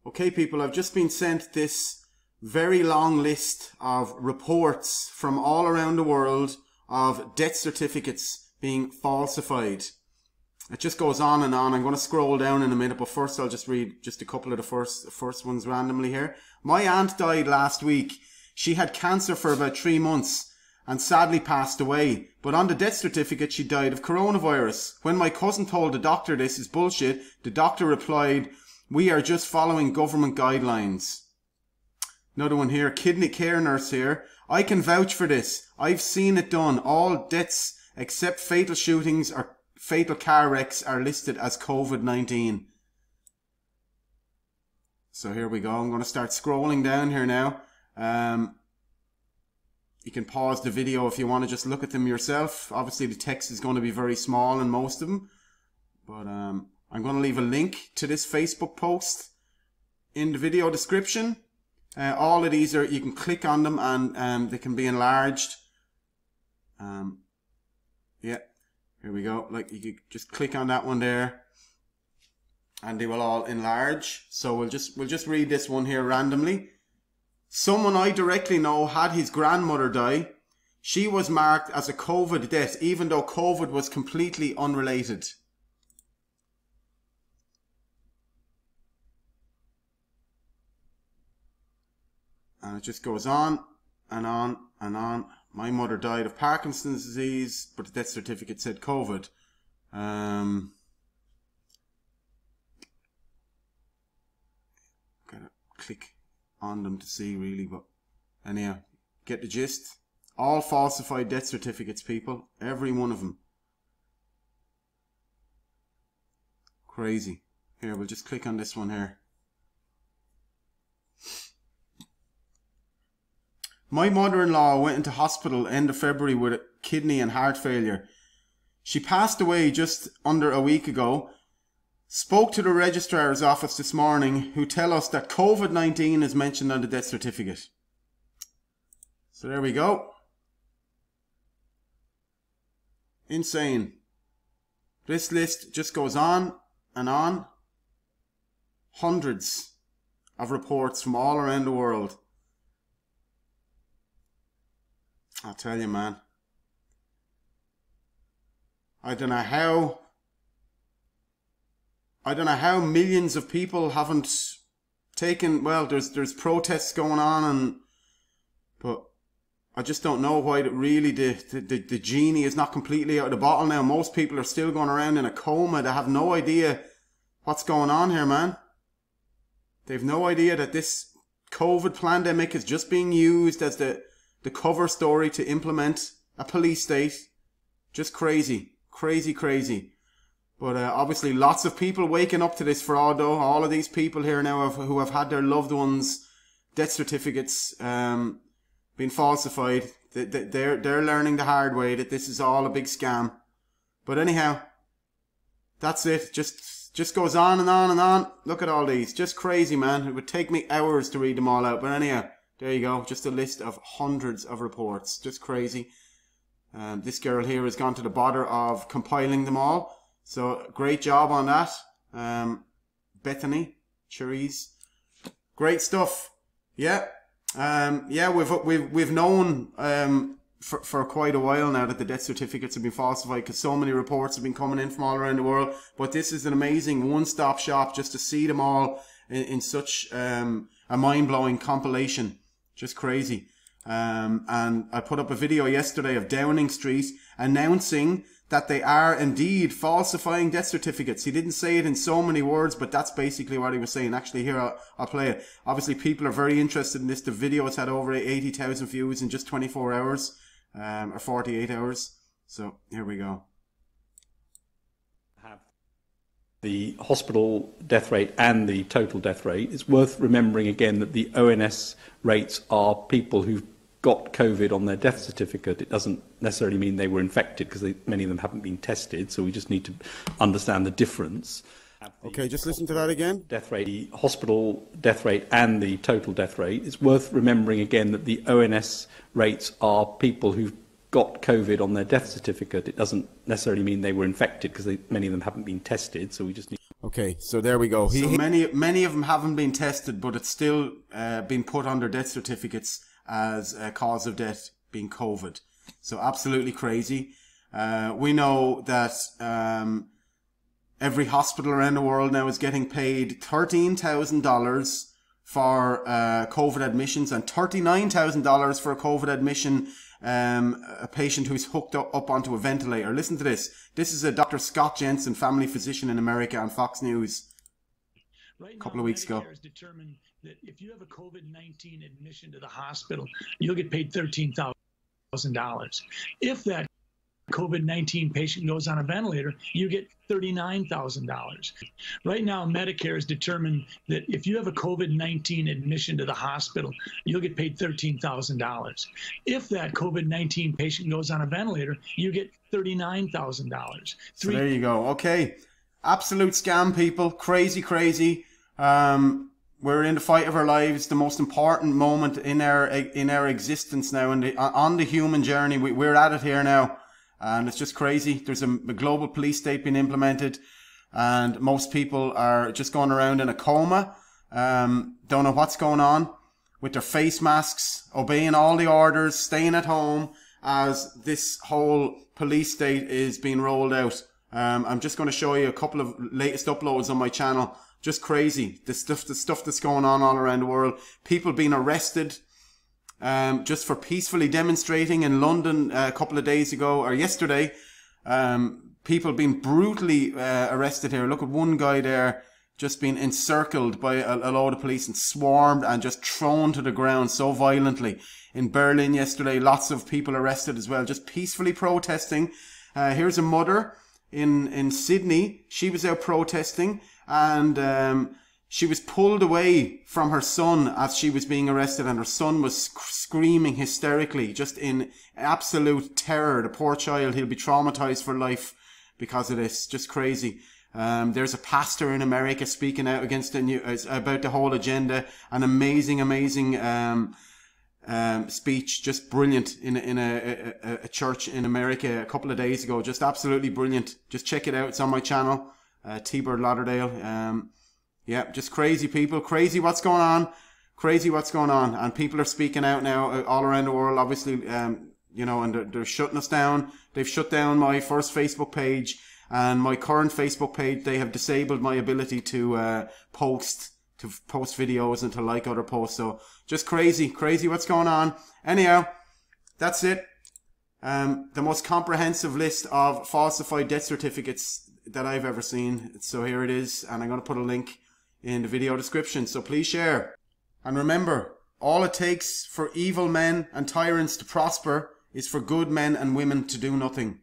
Okay, people, I've just been sent this very long list of reports from all around the world of death certificates being falsified. It just goes on and on. I'm going to scroll down in a minute, but first I'll just read just a couple of the first ones randomly here. My aunt died last week. She had cancer for about 3 months and sadly passed away. But on the death certificate, she died of coronavirus. When my cousin told the doctor this is bullshit, the doctor replied, "We are just following government guidelines." Another one here, kidney care nurse here. "I can vouch for this. I've seen it done. All deaths except fatal shootings or fatal car wrecks are listed as COVID-19. So here we go. I'm going to start scrolling down here now. You can pause the video if you want to just look at them yourself. Obviously the text is going to be very small in most of them. But I'm going to leave a link to this Facebook post in the video description. All of these are, you can click on them and they can be enlarged. Yeah, here we go. Like, you could just click on that one there and they will all enlarge. So we'll just read this one here randomly. Someone I directly know had his grandmother die. She was marked as a COVID death, even though COVID was completely unrelated. And it just goes on and on and on. My mother died of Parkinson's disease, but the death certificate said COVID. Gotta click on them to see really, but anyhow, get the gist. All falsified death certificates, people. Every one of them. Crazy. Here, we'll just click on this one here. My mother-in-law went into hospital end of February with kidney and heart failure. She passed away just under a week ago. Spoke to the registrar's office this morning, who tell us that COVID-19 is mentioned on the death certificate. So there we go. Insane. This list just goes on and on. Hundreds of reports from all around the world. I'll tell you, man. I don't know how millions of people haven't taken, well, there's protests going on, but I just don't know why the genie is not completely out of the bottle now. Most people are still going around in a coma. They have no idea what's going on here, man. They've no idea that this COVID pandemic is just being used as the cover story to implement a police state. Just crazy. Crazy, crazy. But obviously lots of people waking up to this fraud though. All of these people here now who have had their loved ones' death certificates being falsified. They're learning the hard way that this is all a big scam. But anyhow, that's it. Just goes on and on and on. Look at all these. Just crazy, man. It would take me hours to read them all out. But anyhow, there you go. Just a list of hundreds of reports. Just crazy. This girl here has gone to the bother of compiling them all. So great job on that. Bethany, Cherise. Great stuff. Yeah. Yeah, we've known for quite a while now that the death certificates have been falsified because so many reports have been coming in from all around the world. But this is an amazing one-stop shop just to see them all in such a mind-blowing compilation. Just crazy. And I put up a video yesterday of Downing Street announcing that they are indeed falsifying death certificates. He didn't say it in so many words, but that's basically what he was saying. Actually, here, I'll play it. Obviously, people are very interested in this. The video has had over 80,000 views in just 24 hours, or 48 hours. So, here we go. The hospital death rate and the total death rate. It's worth remembering again that the ONS rates are people who've got COVID on their death certificate. It doesn't necessarily mean they were infected because many of them haven't been tested, so we just need to understand the difference. Okay, just listen to that again. Death rate, the hospital death rate and the total death rate. It's worth remembering again that the ONS rates are people who've got COVID on their death certificate. It doesn't necessarily mean they were infected because many of them haven't been tested, so we just need... Okay, so there we go. So many of them haven't been tested, but it's still been put on their death certificates as a cause of death being COVID. So absolutely crazy. We know that every hospital around the world now is getting paid $13,000 for COVID admissions and $39,000 for a COVID admission. A patient who's hooked up onto a ventilator. Listen to this. This is a Dr. Scott Jensen, family physician in America, on Fox News a couple of weeks ago. Medicare has determined that if you have a COVID-19 admission to the hospital, you'll get paid $13,000. If that COVID-19 patient goes on a ventilator, you get $39,000. Right now, Medicare has determined that if you have a COVID-19 admission to the hospital, you'll get paid $13,000. If that COVID-19 patient goes on a ventilator, you get $39,000. So there you go. Okay. Absolute scam, people. Crazy, crazy. We're in the fight of our lives, the most important moment in our existence now, on the human journey. We're at it here now. And it's just crazy. There's a global police state being implemented, and most people are just going around in a coma. Don't know what's going on, with their face masks, obeying all the orders, staying at home as this whole police state is being rolled out. I'm just going to show you a couple of latest uploads on my channel. Just crazy. The stuff that's going on all around the world. People being arrested. Just for peacefully demonstrating in London a couple of days ago, or yesterday. People being brutally arrested here. Look at one guy there just being encircled by a load of police and swarmed and just thrown to the ground so violently. In Berlin yesterday, lots of people arrested as well, just peacefully protesting. Here's a mother in Sydney. She was out protesting, and she was pulled away from her son as she was being arrested, and her son was screaming hysterically, just in absolute terror. The poor child, he'll be traumatized for life because of this. Just crazy. There's a pastor in America speaking out against about the whole agenda. An amazing speech, just brilliant, in a church in America a couple of days ago. Just absolutely brilliant. Just check it out. It's on my channel, T-Bird Lauderdale. Yeah, just crazy, people. Crazy what's going on. Crazy what's going on. And people are speaking out now all around the world, obviously, you know, and they're shutting us down. They've shut down my first Facebook page and my current Facebook page. They have disabled my ability to post videos and to like other posts. So just crazy what's going on. Anyhow, that's it. The most comprehensive list of falsified death certificates that I've ever seen. So here it is, and I'm going to put a link in the video description, so please share. And remember, all it takes for evil men and tyrants to prosper is for good men and women to do nothing.